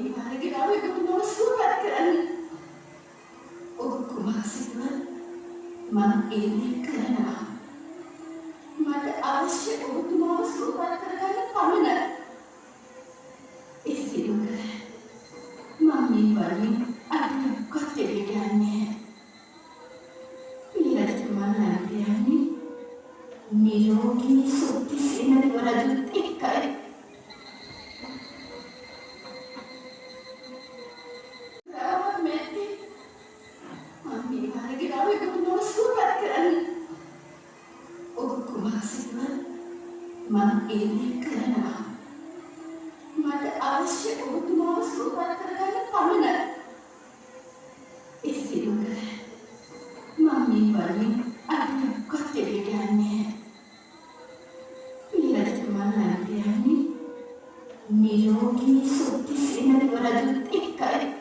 මම්මී මාගේ ආවේ කොහොමද සුවපත් කරන්නේ? ඔබ කුමාසිතුව මම එන්නේ කරනවා. මට අවශ්‍ය ඔබතුමාව සුවපත් කරගන්න පමණයි. ඒ සිදුව කර මම්මී වලින් අඩුවක්වත් දෙවියන්නේ නැහැ. පියතුමා නම් කියන්නේ නිරෝගී සුත්ති සෙනඟ රජුත් එක්කයි. මම එන්නේ කරනවා. මට අවශ්‍ය ඔබතුමාව සුවපත් කරගන්න පමණයි. ඒ සිදුව කර මම්මී වලින් අඩුවක්වත් දෙවියන්නේ නැහැ. පියතුමා නම් කියන්නේ නිරෝගී සුත්ති සෙනඟ රජුත් එක්කයි.